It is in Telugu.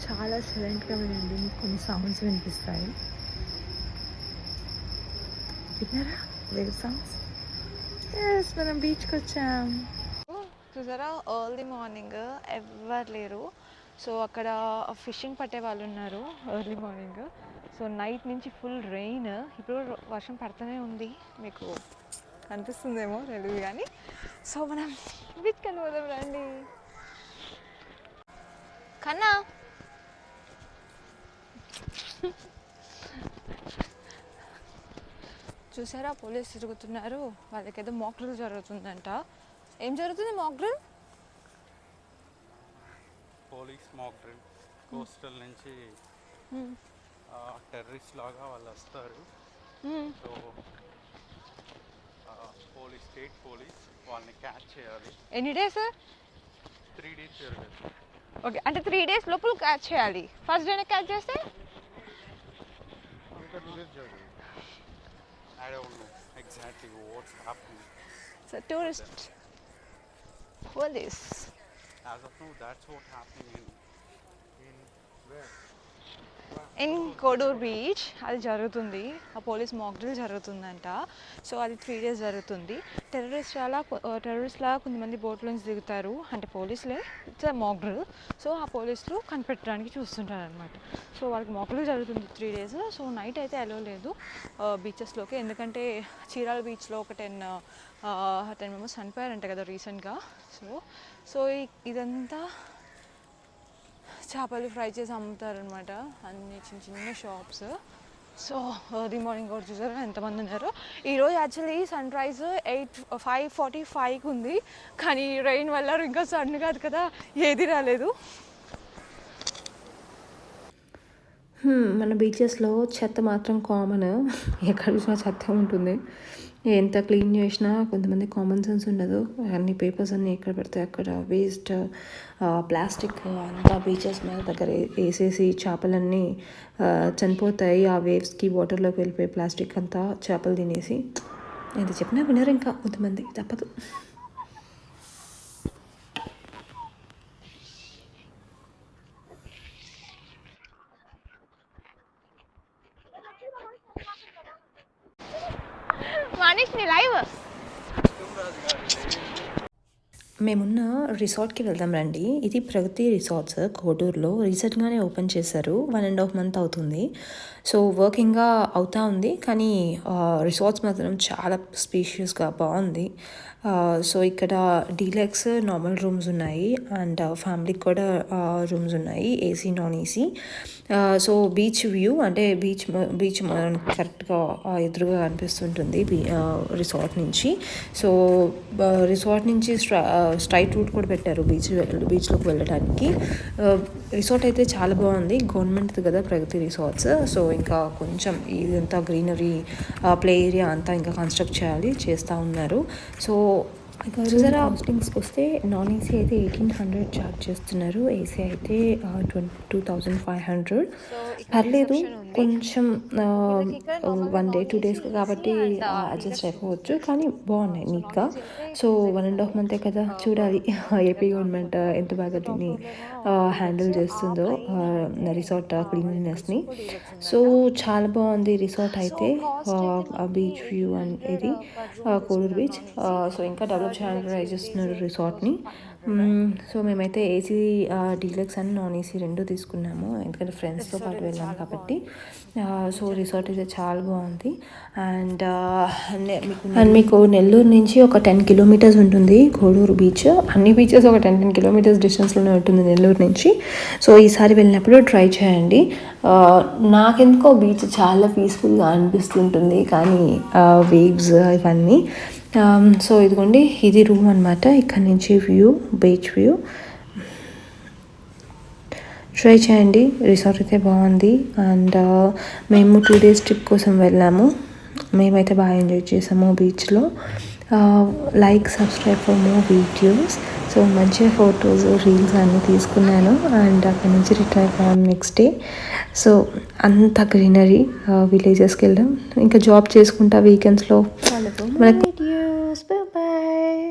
చాలా సైలెంట్గా వినండి, మీకు కొన్ని సౌండ్స్ వినిపిస్తాయి. విన్నారా వేవ్ సౌండ్స్? ఎస్, మనం బీచ్కి వచ్చాం. చూసారా, ఎర్లీ మార్నింగ్ ఎవరు లేరు. సో అక్కడ ఫిషింగ్ పట్టే వాళ్ళు ఉన్నారు ఎర్లీ మార్నింగ్. సో నైట్ నుంచి ఫుల్ రెయిన్, ఇప్పుడు వర్షం పడుతూనే ఉంది. మీకు కనిపిస్తుందేమో తెలియదు కానీ. సో మనం బీచ్కి వెళ్ళిపోదాం రండి. కన్నా చూసారా, పోలీసు తిరుగుతున్నారు. వాళ్ళకేదో మాక్ డ్రిల్ జరుగుతుందంట. ఏం జరుగుతుంది? Mock drill, police mock drill. Coastal నుంచి టెర్రరిస్ట్ లాగా వాళ్ళు వస్తారు. సో పోలీస్, స్టేట్ పోలీస్ వాళ్ళని క్యాచ్ చేయాలి. ఎన్ని డేస్? 3 days జరుగుతుంది. ఓకే, అంటే 3 days లోపల క్యాచ్ చేయాలి. ఫస్ట్ డేనే క్యాచ్ చేస్తే ఇంకా 2 days జరుగుతుంది. I don't know exactly what's happening. So tourist police. As of now, that's what's happening in where? In Kodur beach అది జరుగుతుంది. ఆ పోలీస్ మాక్ డ్రిల్ జరుగుతుందంట. సో అది 3 days జరుగుతుంది. టెర్రరిస్ట్ లాగా కొంతమంది బోట్లో నుంచి దిగుతారు, అంటే పోలీసులే. It's mock drill. సో ఆ పోలీసులు కనిపెట్టడానికి చూస్తుంటారు అనమాట. సో వాళ్ళకి మాక్ డ్రిల్ జరుగుతుంది 3 days. సో నైట్ అయితే అలో లేదు బీచెస్లోకి, ఎందుకంటే చీరాల బీచ్లో ఒక 10 మెంబర్స్ చనిపోయారంట కదా రీసెంట్గా. సో ఇదంతా చేపలు ఫ్రై చేసి అమ్ముతారనమాట, అన్ని చిన్న చిన్న షాప్స్. సో ఎర్లీ మార్నింగ్ కూడా చూసారా ఎంతమంది ఉన్నారు. ఈరోజు యాక్చువల్లీ సన్ రైజ్ 5:45కి ఉంది, కానీ రెయిన్ వల్ల ఇంకా సన్ కాదు కదా, ఏది రాలేదు. మన బీచెస్లో చెత్త మాత్రం కామన్, ఎక్కడ చూసినా చెత్త ఉంటుంది. ఎంత క్లీన్ చేసినా కొంతమంది కామన్ సెన్స్ ఉండదు. అన్ని పేపర్స్ అన్నీ ఎక్కడ పెడితే అక్కడ వేస్ట్, ప్లాస్టిక్ అంతా బీచెస్ మీద దగ్గర వేసేసి చేపలన్నీ చనిపోతాయి. ఆ వేవ్స్కి వాటర్లోకి వెళ్ళిపోయి ప్లాస్టిక్ అంతా చేపలు తినేసి. ఎంత చెప్పినా వినరు ఇంకా కొంతమంది, తప్పదు. మేమున్న రిసార్ట్కి వెళ్దాం రండి. ఇది ప్రగతి రిసార్ట్స్ కోడూరులో. రీసెంట్గానే ఓపెన్ చేశారు, 1.5 month అవుతుంది. సో వర్కింగ్గా అవుతా ఉంది, కానీ రిసార్ట్స్ మాత్రం చాలా స్పేషియస్గా బాగుంది. సో ఇక్కడ డీలక్స్ నార్మల్ రూమ్స్ ఉన్నాయి, అండ్ ఫ్యామిలీకి కూడా రూమ్స్ ఉన్నాయి, AC non AC. So beach view, అంటే బీచ్ మనకి కరెక్ట్గా ఎదురుగా కనిపిస్తుంటుంది రిసార్ట్ నుంచి. సో రిసార్ట్ నుంచి స్ట్రైట్ రూట్ కూడా పెట్టారు బీచ్లోకి వెళ్ళడానికి. రిసార్ట్ అయితే చాలా బాగుంది, గవర్నమెంట్ది కదా ప్రగతి రిసార్ట్స్. సో ఇంకా కొంచెం ఇదంతా గ్రీనరీ ప్లే ఏరియా అంతా ఇంకా కన్స్ట్రక్ట్ చేస్తూ ఉన్నారు. సో చూసారా, కాస్టింగ్స్కి వస్తే నాన్ ఏసీ అయితే 1800 ఛార్జ్ చేస్తున్నారు, ఏసీ అయితే 22,500. పర్లేదు, కొంచెం 1 day 2 days కాబట్టి అడ్జస్ట్ అయిపోవచ్చు, కానీ బాగున్నాయి నీట్గా. సో 1.5 month కదా, చూడాలి ఏపీ గవర్నమెంట్ ఎంత బాగా దీన్ని హ్యాండిల్ చేస్తుందో రిసార్ట్ క్లీన్లీనెస్ని. సో చాలా బాగుంది రిసార్ట్ అయితే, బీచ్ వ్యూ అండ్ ఇది కోడూరు బీచ్. సో ఇంకా డెవలప్ ట్రై చేస్తున్నారు రిసార్ట్ని. సో మేమైతే AC deluxe and non AC 2 తీసుకున్నాము, ఎందుకంటే ఫ్రెండ్స్తో పాటు వెళ్ళాము కాబట్టి. సో రిసార్ట్ అయితే చాలా బాగుంది. అండ్ మీకు నెల్లూరు నుంచి ఒక 10 kilometers ఉంటుంది కోడూరు బీచ్. అన్ని బీచెస్ ఒక 10 kilometers డిస్టెన్స్లోనే ఉంటుంది నెల్లూరు నుంచి. సో ఈసారి వెళ్ళినప్పుడు ట్రై చేయండి. నాకెందుకో బీచ్ చాలా పీస్ఫుల్గా అనిపిస్తుంటుంది, కానీ వేవ్స్ ఇవన్నీ. సో ఇదిగోండి, ఇది రూమ్ అనమాట. ఇక్కడ నుంచి వ్యూ, బీచ్ వ్యూ. ట్రై చేయండి, రిసార్ట్ అయితే బాగుంది. అండ్ మేము 2 days ట్రిప్ కోసం వెళ్ళాము, మేమైతే బాగా ఎంజాయ్ చేసాము బీచ్లో. Like, subscribe for more videos. So మంచిగా ఫొటోస్, రీల్స్ అన్నీ తీసుకున్నాను. అండ్ అక్కడి నుంచి రిటర్న్ అయిపోయాం నెక్స్ట్ డే. సో అంత గ్రీనరీ, విలేజెస్కి వెళ్ళాం. ఇంకా జాబ్ చేసుకుంటా వీకెండ్స్లో. Videos, bye.